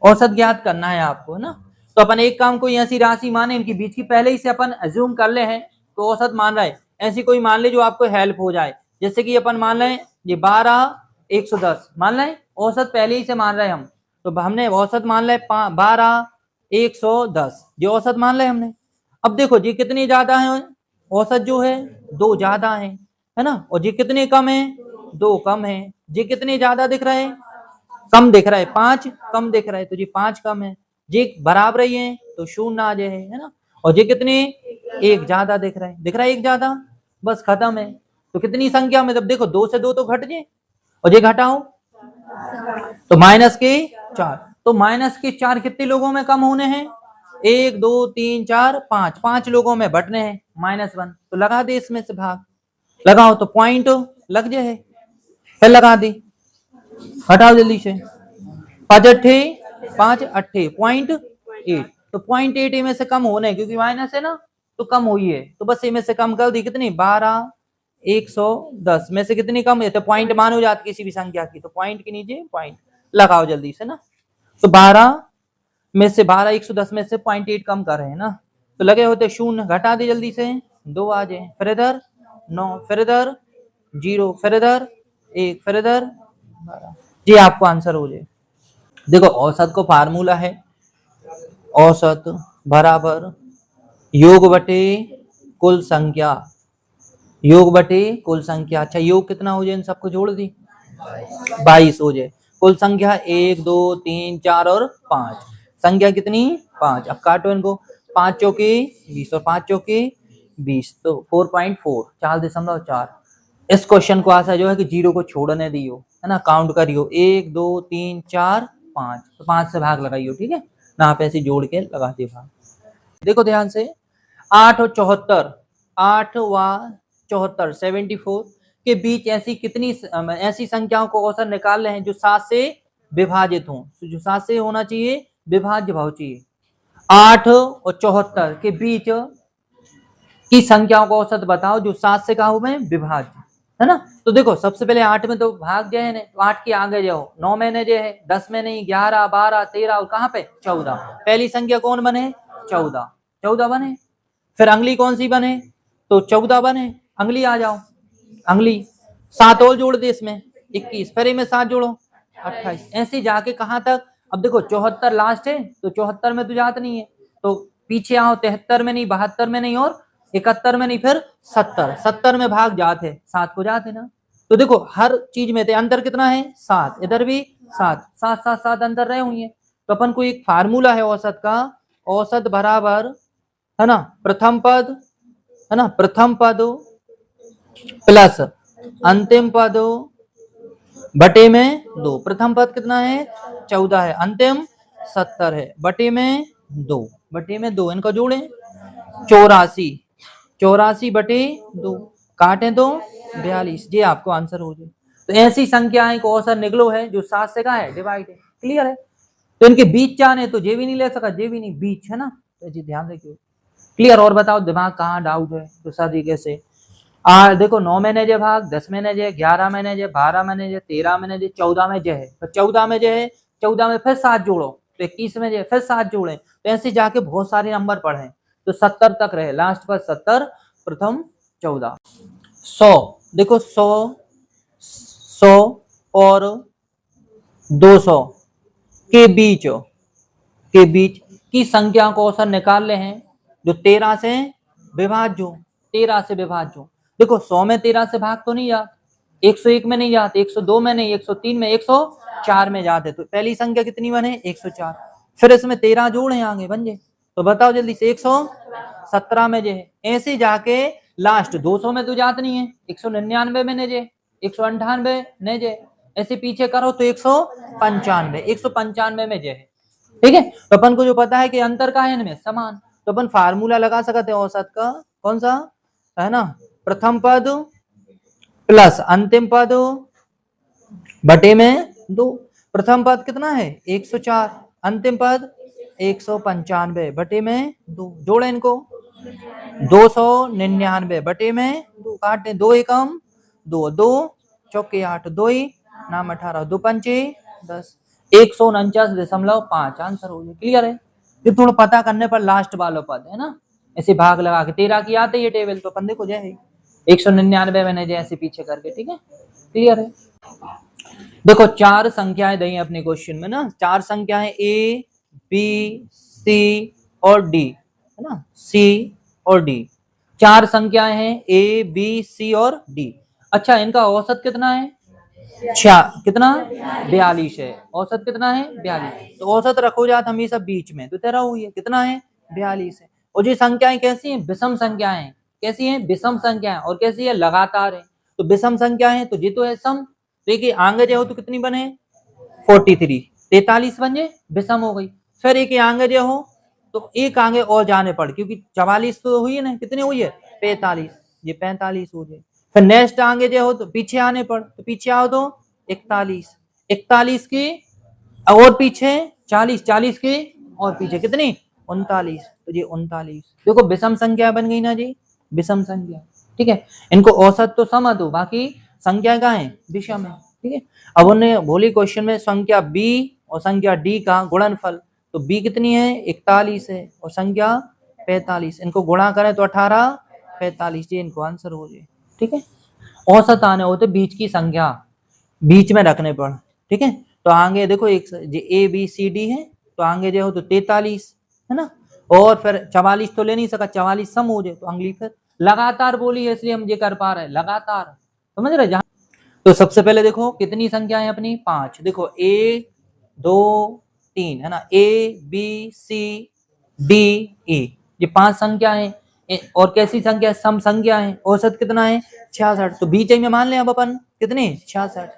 औसत ज्ञात करना है आपको, ना। तो अपन एक काम कोई ऐसी राशि माने इनकी बीच की पहले ही से अपन अज्यूम कर ले हैं, तो औसत मान रहा है, ऐसी कोई मान ले जो आपको हेल्प हो जाए। जैसे कि अपन मान लें ये 12 110 मान लें, औसत पहले ही से मान रहे हैं हम, तो हमने औसत मान ले 12 110, ये औसत मान ले हमने। अब देखो जी कितनी ज्यादा है, औसत जो है 2 ज्यादा है ना, और ये कितने कम है, 2 कम है। ये कितने ज्यादा दिख रहे हैं, कम दिख रहा है, 5 कम दिख रहा है, तो जी 5 कम है। ये बराबर ही है तो 0 आ जाए, है ना। और ये कितने, 1 ज्यादा दिख रहा है, 1 ज्यादा, बस खत्म है। तो कितनी संख्या में, जब देखो 2 से 2 तो घट जाए, और ये घटाओ तो -4। तो -4 कितने लोगों में कम होने हैं, 1 2 3 4 5, 5 लोगों में बटने हैं, -1। तो लगा दे इसमें से भाग, लगाओ तो पॉइंट लग जाए, फिर लगा दी, हटाओ जल्दी से, 5 अट्ठे 5 अट्ठे 0.8, तो 0.8 में से कम होने, क्योंकि माइनस है ना, तो कम हुई है, तो बस इनमें से कम कर दी, कितनी 12 110 में से कितनी कम है, तो पॉइंट मान हो जाती किसी भी संख्या की, तो पॉइंट के नीचे पॉइंट लगाओ जल्दी से ना। तो 12 में से 12 110 में से 0.8 कम कर रहे हैं ना, तो लगे होते 0, घटा दे जल्दी से, 2 आ जाए, फिर इधर 9, फिर इधर 0, फिर इधर 1, फिर इधर 12, ये आपको आंसर हो जाए। देखो औसत को फार्मूला है, औसत बराबर योग बटे कुल संख्या, योग बटे कुल संख्या। अच्छा योग कितना हो जाए, इन सबको जोड़ दी, 22 हो जाए। कुल संख्या 1 2 3 4 और 5, संख्या कितनी 5। अब काटो इनको, 5 चौके 20 और 5 चौके 20, तो 4.4 4.4। इस क्वेश्चन को आशा जो है कि 0 को छोड़ने दियो, है ना, काउंट करियो 1 2 3 4 5, तो 5 से भाग लगाइयो, ठीक है ना, आप ऐसे जोड़ के लगाते भाग। देखो ध्यान से, 8 और 74, 8 व 74 74 के बीच ऐसी कितनी ऐसी संख्याओं को औसत निकाल रहे हैं जो 7 से विभाजित हो, तो जो 7 से होना चाहिए, विभाज्य भाव चाहिए। 8 और 74 के बीच की संख्याओं को औसत बताओ जो 7 से कहा हुए विभाज्य, है ना। तो देखो सबसे पहले 8 में तो भाग जो है, तो 8 के आगे जाओ, 9 में ने जो है, 10 में नहीं, 11 12 13 और कहाँ पे 14, पहली संख्या कौन बने, 14, 14 बने। फिर अंगली कौन सी बने, तो 14 बने, अंगली आ जाओ, अंगली 7 और जोड़ दे इसमें 21, फिर इनमें 7 जोड़ो 28, ऐसे जाके कहां तक। अब देखो 74 लास्ट है, तो 74 में तो जात नहीं है, तो पीछे आओ, 73 में नहीं, 72 में नहीं, और 71 में नहीं, फिर 70, 70 में भाग जाते 7 को जाते ना। तो देखो हर चीज में थे अंतर कितना है 7, इधर भी 7 7 7 7 अंतर रहे हुए हैं। तो अपन को एक फार्मूला है औसत का, औसत बराबर, है ना, प्रथम पद, है ना, प्रथम पद प्लस अंतिम पद बटे में 2। प्रथम पद कितना है 14 है, अंतिम 70 है, बटे में 2, बटे में 2, इनको जोड़े 84, 84 बटे 2, काटे तो 42, ये आपको आंसर हो जाए। तो ऐसी संख्याएं को औसत निकलो है जो 7 से कहा है डिवाइड है, क्लियर है। तो इनके बीच जाने, तो जे भी नहीं ले सका, जे भी नहीं, बीच, है ना, तो जी ध्यान रखिए, क्लियर। और बताओ दिमाग कहाँ डाउट है, दूसरा तरीके से देखो 9 में ने जे भाग, 10 में ने जे, 11 में ने जे, 12 में ने जे, 13 में ने जे, 14 में जे है, तो 14 में जे है, 14 में फिर 7 जोड़ो, तो 21 में जे फिर 7 जोड़े, तो ऐसे जाके बहुत सारे नंबर पढ़े, तो 70 तक रहे, लास्ट पर 70, प्रथम 14। 100, देखो 100 100 और 200 के बीच की संख्या को औसत निकाल रहे हैं जो 13 से विभाज्य हो, 13 से विभाज्य हो। देखो 100 में 13 से भाग तो नहीं जाते, 101 में नहीं जाते, 102 में नहीं, 103 में, 104 में जाते, तो पहली संख्या कितनी बने 104, फिर इसमें 13 जोड़े आगे बन जाए, तो बताओ जल्दी से 117 में जे है, ऐसे जाके लास्ट 200 में तो जात नहीं है, 199 में ने जे, 198 ने जे, ऐसे पीछे करो तो 195 में जे है, ठीक है। तो अपन को जो पता है कि अंतर का है इनमें समान, तो अपन फार्मूला लगा सकते हैं औसत का, कौन सा है ना, प्रथम पद प्लस अंतिम पद बटे में 2। प्रथम पद कितना है 104, अंतिम पद 195 बटे में 2, जोड़े इनको 299 बटे में 2, काटे 2 एकम 2, 2 चौके 8, 2 नाम 18, 2 पंचे 10, 149.5 आंसर हो गया। क्लियर है? ये थोड़ा पता करने पर लास्ट वालों पद है ना, ऐसे भाग लगा के 13 की आते ये टेबल तो अपन देखो जाए 199 मैंने जैसे पीछे करके। ठीक है, क्लियर है? देखो 4 संख्याएं दी हैं अपने क्वेश्चन में ना, 4 संख्याएं ए बी सी और डी है ना, सी और डी 4 संख्याएं हैं ए बी सी और डी। अच्छा, इनका औसत कितना है? कितना? 42 है। औसत कितना है? 42। तो औसत रखो जात हमेशा बीच में, तो तेरा हुई है कितना है? 42 है। और ये संख्याएं कैसी हैं? विषम संख्याएं। कैसी हैं? विषम संख्याएं। और कैसी है? लगातार है। तो विषम संख्या है तो ये तो है सम। देखिए आगे जो हो तो कितनी बने? 43, 43 बन विषम हो गई। फिर एक आगे जो हो तो एक आगे और जाने पड़, क्योंकि 44 तो हुई है ना, कितनी हुई है? 45, ये 45 हो जाए। फिर नेक्स्ट आगे जो हो तो पीछे आने पड़, तो पीछे आओ तो 41, 41 के और पीछे 40, 40 के और पीछे कितनी? 39, तो ये 39। देखो विषम संख्या बन गई ना जी, विषम संख्या। ठीक है, इनको औसत तो सम दो, बाकी संख्या का है विषम है। ठीक है, अब उन्हें बोली क्वेश्चन में संख्या बी और संख्या डी का गुणनफल, तो बी कितनी है? 41 है और संख्या 45, इनको गुणा करें तो 18, 45, ये इनको आंसर हो जाए। ठीक है, औसत आने होते बीच की संख्या बीच में रखने पर। ठीक है, तो आगे देखो एक ए बी सी डी है, तो आगे जो हो तो 43 है ना, और फिर 44 तो ले नहीं सका, 44 सम हो जाए तो अगली फिर लगातार बोली है, इसलिए हम ये कर पा रहे हैं लगातार। समझ रहे? जहां तो सबसे पहले देखो कितनी संख्या है अपनी? 5। देखो 1 2 3 है ना, A B C D E, ये 5 संख्या है। और कैसी संख्या? सम संख्या है। औसत कितना है? 66। तो बीच में मान लें अब अपन कितने? 66।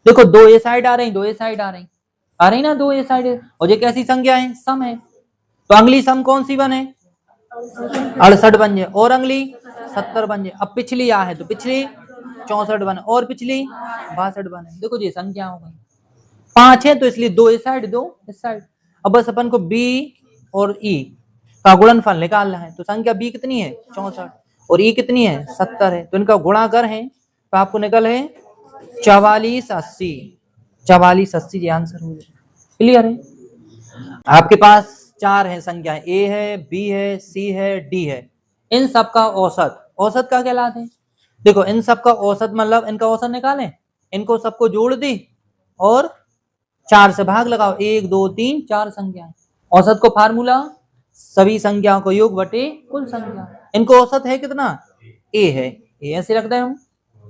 देखो 2 ए साइड आ रही, 2 ए साइड आ रही ना, 2 ए साइड। और ये कैसी संख्या है? सम है। तो अगली सम कौन सी बने? 68 बन जाए, और अगली 70 बन जाए। अब पिछली आ है तो पिछली 64 बने, और पिछली 62 बने। देखो जी संख्या हो गई 5 है, तो इसलिए 2 इस साइड 2 इस साइड। अब बस अपन को बी और ई का गुणनफल निकालना है, तो संख्या बी कितनी है? 64 और ई कितनी है? 70 है, तो इनका गुणा कर है तो आपको निकल है 44 80। 44 80 ये आंसर हो जाए। क्लियर है? आपके पास 4 है संख्या, ए है बी है सी है डी है। इन सबका औसत, औसत का क्या लाते हैं? देखो इन सबका औसत मतलब इनका औसत निकालें, इनको सबको जोड़ दी और 4 से भाग लगाओ, 1 2 3 4 संख्याएं। औसत को फार्मूला सभी संख्याओं को योग बटे कुल संख्या। इनको औसत है कितना? ए है, ए ऐसे रखते हैं हम।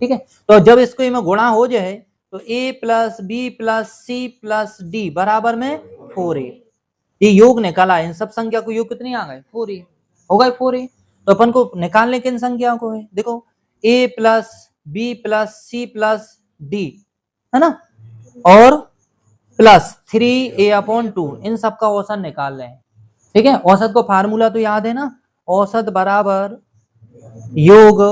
ठीक है, तो जब इसको में गुणा हो जाए तो A plus B plus C plus D बराबर में 4a। ये योग निकाला है, इन सब संख्या को योग कितनी आ गए? 4a हो गए 4a। तो अपन को निकालने किन संख्याओं को है? देखो a plus B plus C plus D है ना, और प्लस 3a/2, इन सबका औसत निकाल रहे हैं। ठीक है, औसत को फार्मूला तो याद है ना, औसत बराबर योग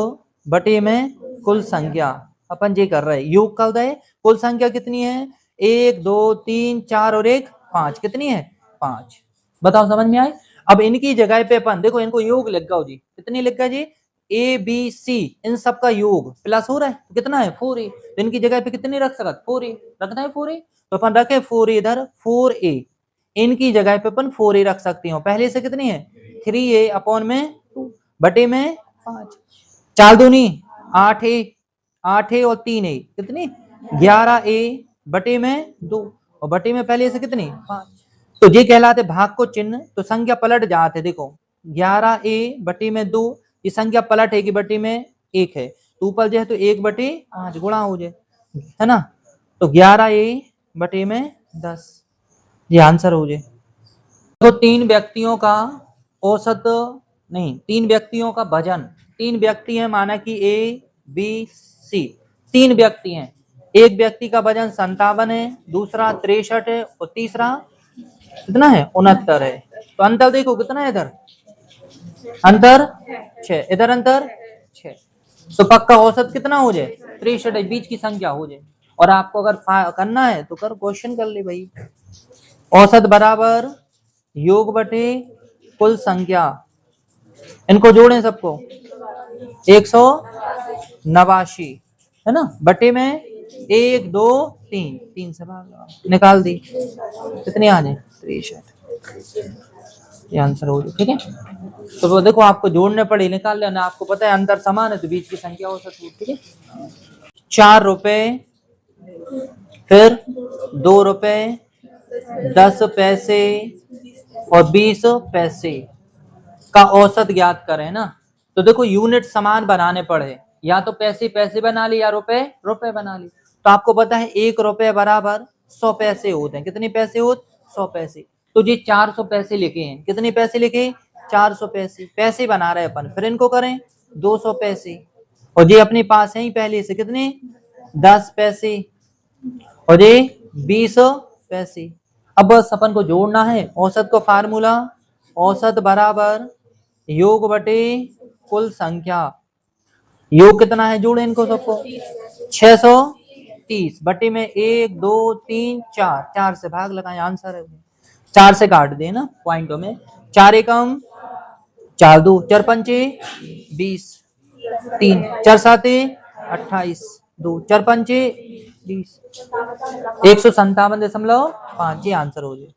बटे में कुल संख्या। अपन ये कर रहे हैं, योग का होता है कुल संख्या कितनी है? 1 2 3 4 और 1 5, कितनी है? 5। बताओ समझ में आए? अब इनकी जगह पे अपन देखो इनको योग लिख गए जी, कितनी लिख गए जी? ए बी सी, इन सबका योग प्लस हो रहा है तो कितना है? 4a। तो इनकी जगह पे कितने रख सकते? 4a रखना है 4a, तो अपन रखे 4a इधर 4a, इनकी जगह पे अपन 4a रख सकते हो। पहले से कितनी है? 3a/2 बटे में 5। 4 दूनी 8a, 8a और 3a कितनी? 11a बटे में 2, और बटे में पहले से कितनी? 5। तो ये कहलाते भाग को चिन्ह, तो संख्या पलट जाते। देखो 11a बटे में 2, ये संख्या पलट है कि बटे में 1 है, तो ऊपर जो है तो 1/5 गुणा हो जाए है ना, तो 11a बटे में 10 ये आंसर हो जाए। तो 3 व्यक्तियों का औसत नहीं, 3 व्यक्तियों का वजन, 3 व्यक्ति हैं माना कि ए बी सी, 3 व्यक्ति हैं। एक व्यक्ति का वजन 57 है, दूसरा 63 है और तीसरा कितना है? 69 है। तो अंतर देखो कितना है, इधर अंतर 6, इधर अंतर 6, तो पक्का औसत कितना हो जाए? 63 बीच की संख्या हो जाए। और आपको अगर करना है तो कर क्वेश्चन कर ले भाई। औसत बराबर योग बटे कुल संख्या, इनको जोड़ें सबको 189 है ना, बटे में 1 2 3, 3 से भाग लगाओ, निकाल दी, कितनी आ जाए 63, ये आंसर हो गया। ठीक है, तो वो देखो आपको जोड़ने पड़े, निकाल लेना, आपको पता है अंतर समान है तो बीच की संख्या हो सकती है। ठीक है, 4 रुपए, फिर 2 रुपए, 10 पैसे और 20 पैसे का औसत ज्ञात करें ना। तो देखो यूनिट समान बनाने पड़े, या तो पैसे पैसे बना ली या रुपए रुपए बना ली। तो आपको पता है 1 रुपए बराबर 100 पैसे होते हैं। कितने पैसे होते? 100 पैसे। तो ये 400 पैसे लिखे हैं। कितने पैसे लिखे? 400 पैसे। पैसे बना रहे अपन, फिर इनको करें 200 पैसे, और ये अपने पास है ही पहले से, कितने 10 पैसे, और ये 20 पैसे। अब बस अपन को जोड़ना है। औसत को फार्मूला, औसत बराबर योग बटे कुल संख्या। योग कितना है? जोड़े इनको सबको, 630 बटे में 1 2 3 4, 4 से भाग लगाए, आंसर है 4 से काट दे ना पॉइंटों में। 4 एकम 4 दो, 4 पंचे 20, 3 4 साते 28, 2 4 पंचे 20, 157.5, ये आंसर हो जाए।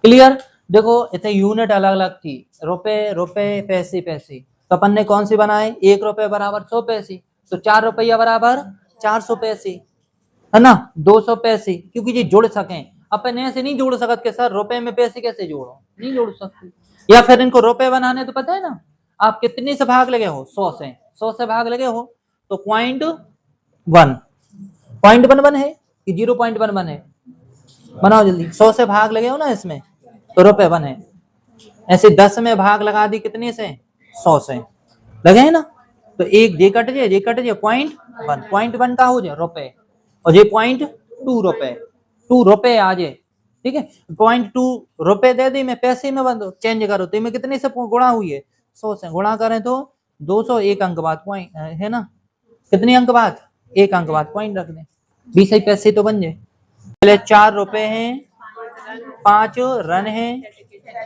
क्लियर? देखो इतने यूनिट अलग अलग थी, रुपए रुपए पैसे पैसे, तो अपन ने कौन सी बनाए? 1 रुपए बराबर 100 पैसे, तो 4 रुपया बराबर 400 पैसे, है ना, 200 पैसे, क्योंकि ये जुड़ सकें। अपन ऐसे नहीं जोड़ सकते कि सर रुपए में पैसे कैसे जोड़ो, नहीं जोड़ सकते। या फिर इनको रुपए बनाने, तो पता है ना आप कितने से भाग लगे हो? 100 से, 100 से भाग लगे हो तो 0.1 है कि 0.11 है? बनाओ जल्दी, 100 से भाग लगे हो ना इसमें, तो रुपए बने। ऐसे 10 में भाग लगा दी, कितने से? 100 से लगे है ना, तो एक जे कट जाए, 0.1 का हो जाए रुपए, और ये 0.2 रुपए, 2 रुपए आ जाए। ठीक है, 0.2 रुपए दे दी, मैं पैसे में बंद चेंज करो तो मैं कितने से गुणा हुई है? 100 से गुणा करें तो 200, एक अंक बाद पॉइंट है ना, कितने अंक बाद? एक अंक बाद पॉइंट रख दें, 20 पैसे तो बन जाए। पहले 4 रुपए हैं, 5 रन है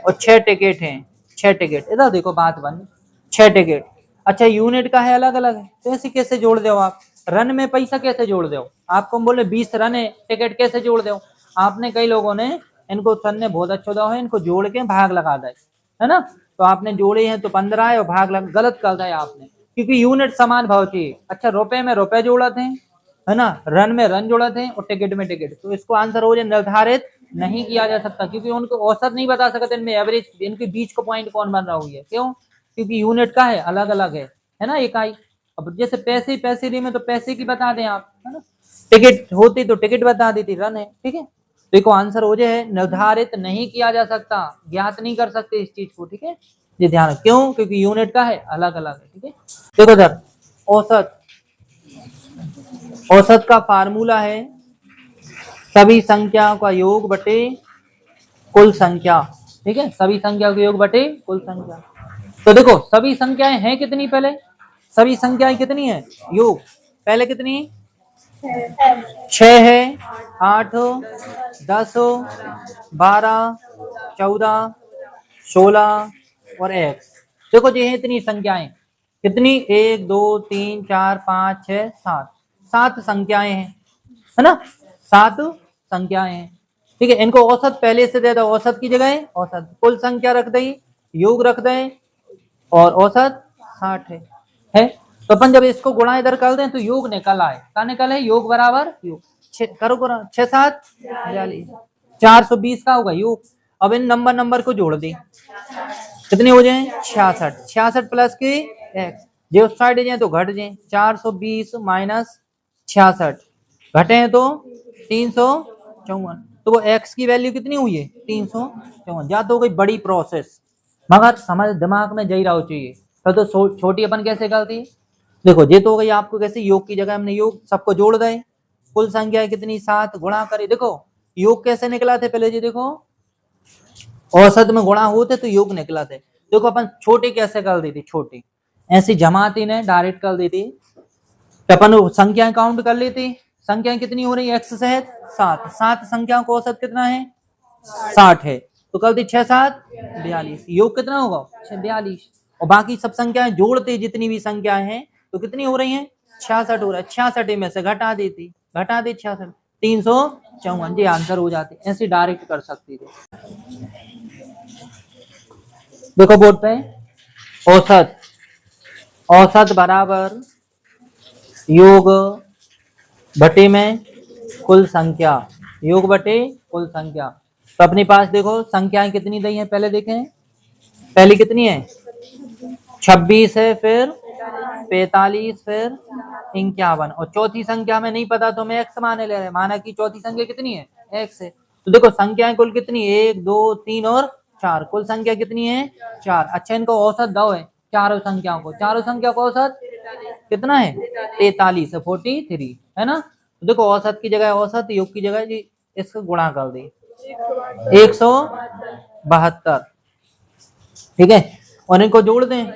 और 6 टिकट हैं। 6 टिकट, इधर देखो बात बन, 6 टिकट। अच्छा यूनिट का है अलग अलग है, तो ऐसे कैसे जोड़ दो आप? रन में पैसा कैसे जोड़ दो? आपको बोले 20 रन है, टिकट कैसे जोड़ दो? आपने, कई लोगों ने इनको, सर ने बहुत अच्छा दो है, इनको जोड़ के भाग लगा दे, है ना, तो आपने जोड़े हैं तो 15 है और भाग लगा, गलत कर दिया आपने, क्योंकि यूनिट समान भाव चाहिए। अच्छा रुपए में रुपए जोड़ा थे, है ना, रन में रन जोड़ा थे और टिकट में टिकट, तो इसको आंसर हो जाए निर्धारित नहीं किया जा सकता, क्योंकि उनको औसत नहीं बता सकते इनमें एवरेज, इनके बीच का पॉइंट कौन बन रहा हुई है। क्यों? क्योंकि यूनिट का है अलग अलग है ना, इकाई। अब जैसे पैसे पैसे दी में तो पैसे की बता दें आप, है ना, टिकट होती तो टिकट बता देती, रन है। ठीक है, देखो आंसर हो जाए निर्धारित नहीं किया जा सकता, ज्ञात नहीं कर सकते इस चीज को। ठीक है, ये ध्यान, क्यों? क्योंकि यूनिट का है अलग अलग है। ठीक है, देखो सर, औसत, औसत का फार्मूला है सभी संख्याओं का योग बटे कुल संख्या। ठीक है, सभी संख्याओं का योग बटे कुल संख्या। तो देखो सभी संख्याएं हैं कितनी? पहले सभी संख्याएं कितनी है? योग पहले कितनी? 6 है, 8 10 12 14 16 और x। देखो ये है इतनी संख्याएं, कितनी? 1 2 3 4 5 6 7, 7 संख्याएं हैं, है ना, 7 संख्याएं हैं। ठीक है, इनको औसत पहले से दे दो, औसत की जगह औसत, कुल संख्या रख दे, योग रख दे, और औसत 60 है। तो अपन जब इसको गुणा इधर कर दें तो योग निकल आए, क्या निकल है? योग बराबर योग, करो करो, 6 7 42, 420 का होगा योग। अब इन नंबर को जोड़ दें, कितने हो जाए? 66, 66 प्लस के एक्स, जो उस साइड जाए तो घट जाए, 420 माइनस 66, घटे हैं तो 354, तो वो एक्स की वैल्यू कितनी हुई है? 354। या तो गई बड़ी प्रोसेस, मगर समझ दिमाग में जही रहो चाहिए, तो छोटी अपन कैसे करती है? देखो ये तो हो गई आपको, कैसे योग की जगह हमने योग सबको जोड़ दे, कुल संख्या है कितनी? 7, गुणा करे। देखो योग कैसे निकला थे पहले, जी देखो औसत में गुणा होते तो योग निकला थे। देखो अपन छोटी कैसे कर दी थी, छोटी ऐसी जमाती ने डायरेक्ट कर दी थी, तो अपन संख्याएं काउंट कर लेती, संख्याएं कितनी हो रही? एक्स से 7, 7 संख्याओं का औसत कितना है? 60 है, तो कर दी 6 7 42, योग कितना होगा? 42, और बाकी सब संख्याएं जोड़ते जितनी भी संख्याएं हैं तो कितनी हो रही हैं? 66 हो रहा है, 66 में से घटा देती, घटा दे 66, 354, ये आंसर हो जाते। ऐसे डायरेक्ट कर सकते थे। देखो बोर्ड पे, औसत, औसत बराबर योग बटे में कुल संख्या, योग बटे कुल संख्या। तो अपने पास देखो संख्याएं कितनी दी हैं, पहले देखें। पहली कितनी है, 26 है, फिर 45, फिर 51, और चौथी संख्या में नहीं पता तो मैं एक्स माने ले रहे, माना कि चौथी संख्या कितनी है, एक्स है। तो देखो संख्याएं कुल कितनी, 1 2 3 और 4, कुल संख्या कितनी है, 4। अच्छा इनको औसत दो है, चारों संख्याओं को, चारों संख्या को औसत कितना है, 43 है, 43 है ना। तो देखो औसत की जगह औसत, योग की जगह जी इसको गुणा कर दी, 172, ठीक है। और इनको जोड़ दें,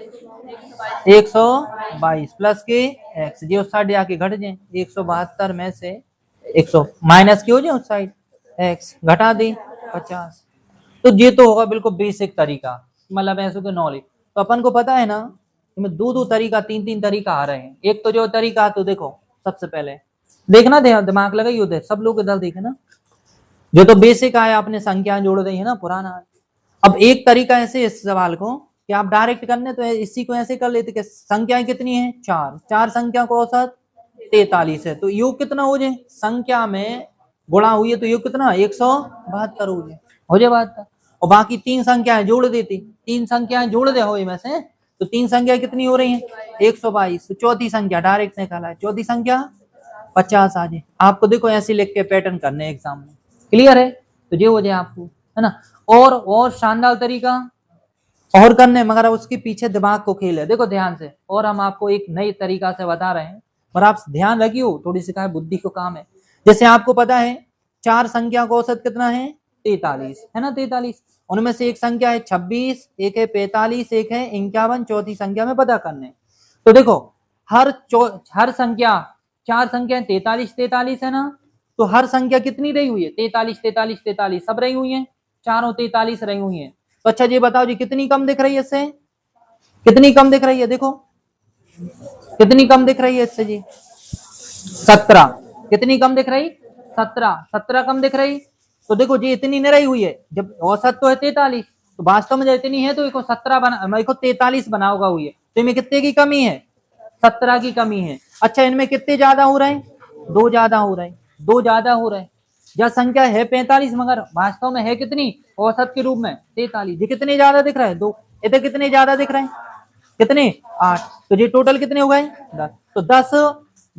122 प्लस के एक्स, जी उस साइड आके घट जाए, 172 में से 100 माइनस की हो जाए उस साइड एक्स, घटा दी 50। तो ये तो होगा बिल्कुल बेसिक तरीका, मतलब ऐसे को नॉलेज। तो अपन को पता है ना, इसमें दो तरीका, तीन तरीका आ रहे हैं। एक तो जो तरीका, तो देखो सबसे पहले देखना, दिमाग लगाइए उधर, सब लोग इधर देखे ना, जो तो बेसिक आया आपने संख्या जोड़ दी है ना, पुराना। अब एक तरीका ऐसे इस सवाल को कि आप डायरेक्ट करने, तो इसी को ऐसे कर लेते कि संख्याएं कितनी है, 4, 4 संख्या को औसत 43 है, तो योग कितना हो जाए, संख्या में गुणा हुई है तो योग कितना, 172 हो जाए बात। और बाकी 3 संख्याएं जोड़ देती, 3 संख्याएं जोड़ दे हो में से, तो 3 संख्या कितनी हो रही है, 122, तो चौथी संख्या डायरेक्ट निकाला है, चौथी संख्या 50 आ जाए। आपको देखो ऐसे लिख के पैटर्न करने एग्जाम में, क्लियर है। तो ये हो जाए आपको, है ना। और शानदार तरीका और करने, मगर उसके पीछे दिमाग को खेल है, देखो ध्यान से। और हम आपको एक नई तरीका से बता रहे हैं, पर आप ध्यान रखियो, थोड़ी सी बुद्धि को काम है। जैसे आपको पता है 4 संख्या का औसत कितना है, 43 है ना, 43। उनमें से एक संख्या है 26, एक है 45, एक है 51, चौथी संख्या में पता करने। तो देखो हर संख्या, 4 संख्या 43 43 है ना, तो हर संख्या कितनी रही हुई है, 43 43 43 सब रही हुई है, चारों 43 रही हुई है। तो अच्छा ये बताओ जी कितनी कम दिख रही है इससे, कितनी कम दिख रही है, देखो कितनी कम दिख रही है इससे जी, 17। कितनी कम दिख रही, 17, 17 कम दिख रही। तो देखो जी इतनी नहीं रही हुई है, जब औसत तो है 43, तो वास्तव में जब इतनी है तो इसको 17 बना, इसको 43 बनाओगा हुई है, तो इनमें कितने की कमी है, 17 की कमी है। अच्छा इनमें कितने ज्यादा हो रहे हैं, 2 ज्यादा हो रहे हैं, 2 ज्यादा हो रहे हैं। जब संख्या है 45 मगर वास्तव में है कितनी, औसत के रूप में 43, ये कितने ज्यादा दिख रहा है, 2, इधर कितने ज्यादा दिख रहे हैं, कितने 8, तो ये टोटल कितने हो गए 10। तो 10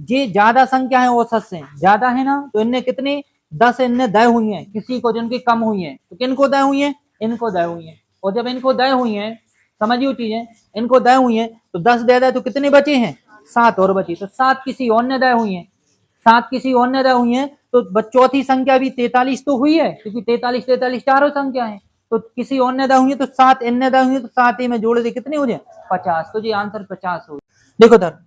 ये ज्यादा संख्या है, औसत से ज्यादा है ना, तो इनने कितनी 10 इनने दय हुई है, किसी को जिनकी कम हुई है, तो किनको दय हुई है, इनको दय हुई है। और जब इनको दय हुई है, समझिए चीजें, इनको दय हुई है तो 10 दे दे तो कितने बचे हैं, 7 और बची, तो 7 किसी और ने दय हुई है, 7 किसी और ने दय हुई है। तो चौथी संख्या भी 43 तो हुई है, क्योंकि 43 43 चारों संख्या है, तो किसी और ने दय हुई है, तो 7 इनने दय हुई है, तो 7 ही में जोड़ दे कितने हो जाए, 50। तो जी आंसर 50 हो। देखो सर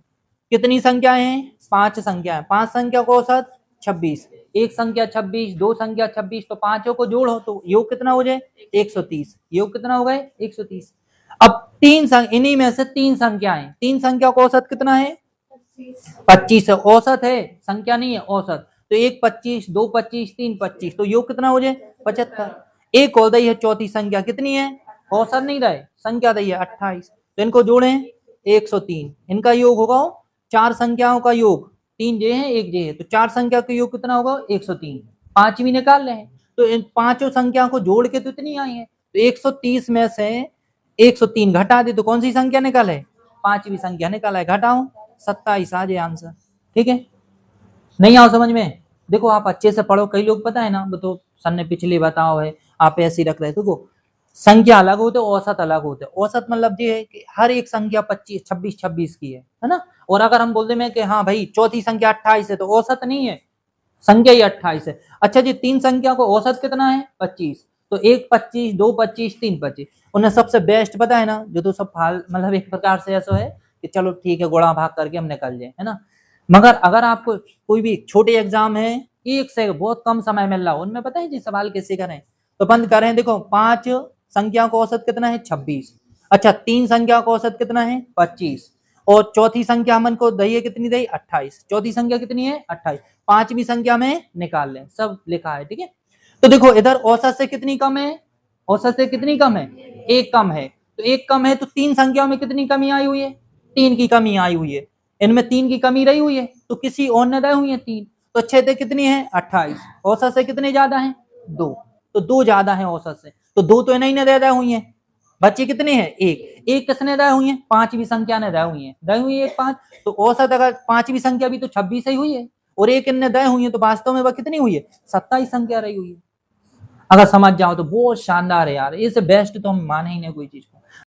कितनी संख्या है, 5 संख्या है, 5 संख्या को औसत 26, एक संख्या 26, 2 संख्या 26, तो पांचों को जोड़ो तो योग कितना हो जाए, 130, योग कितना हो गए 130। अब इन्हीं में से 3 संख्याएं, 3 संख्या का औसत कितना है, 25 है, औसत है संख्या नहीं है, औसत। तो एक 25, 2 25, 3 25, तो योग कितना हो जाए 75। एक और दई है चौथी संख्या, कितनी है, औसत नहीं रहे, संख्या दई है 28, तो इनको जोड़े 103, इनका योग होगा 4 संख्याओं का योग, 3 जे है 1 जे है, तो 4 संख्या का योग कितना होगा 103, पांचवी निकाल रहे हैं, तो इन पांचों संख्या को जोड़ के तो इतनी आई है, तो 130 में से 103 घटा दे तो कौन सी संख्या निकाले, पांचवी संख्या निकाला है, घटाओ 27 आ जाए आंसर। ठीक है, नहीं आओ समझ में, देखो आप अच्छे से पढ़ो, कई लोग पता है ना, वो तो सर ने पिछले बताओ है, आप ऐसे ही रख रहे थे। देखो संख्या अलग होते, औसत अलग होते, औसत मतलब ये है कि हर एक संख्या 25 26 26 की है ना। और अगर हम बोलते हैं कि हाँ भाई चौथी संख्या 28 है, तो औसत नहीं है, संख्या ही 28 है। अच्छा जी 3 संख्या को औसत कितना है 25, तो एक 25, 2 25, 3 25, उन्हें सबसे बेस्ट पता है ना, जो तो सब मतलब एक प्रकार से ऐसा है कि चलो ठीक है गुणा भाग करके हम निकल जाए, है ना। मगर अगर आपको कोई भी छोटे एग्जाम है, एक से बहुत कम समय मिल रहा हो, उनमें पता है जी सवाल कैसे करें, तो बंद करें। देखो 5 संख्या का औसत कितना है 26, अच्छा 3 संख्या का औसत कितना है 25, और चौथी संख्या हमन को दही है, कितनी दही 28, चौथी संख्या कितनी है 28, पांचवी संख्या में निकाल लें, सब लिखा है, ठीक है। तो देखो इधर औसत से कितनी कम है, औसत से कितनी कम है, एक कम है, तो एक कम है तो तीन संख्याओं में कितनी कमी आई हुई है, तीन की कमी आई हुई है, इनमें तीन की कमी रही हुई है, तो किसी और ने दी हुई है तीन, तो छेदे कितनी है 28, औसत से कितने ज्यादा है दो, तो दो ज्यादा है औसत से, तो दो तो इन्हीं ने दे हुई है, बच्चे कितने हैं एक, एक किसने दी हुई है, पांचवी संख्या ने दी हुई है, दी हुई है एक पांच, तो औसत अगर पांचवी संख्या भी तो 26 ही हुई है, और एक इनने दी हुई है, तो वास्तव में वह कितनी हुई है 27 संख्या रही हुई है। अगर समझ जाओ तो बहुत शानदार है यार, इससे बेस्ट तो हम माने ही नहीं कोई चीज को।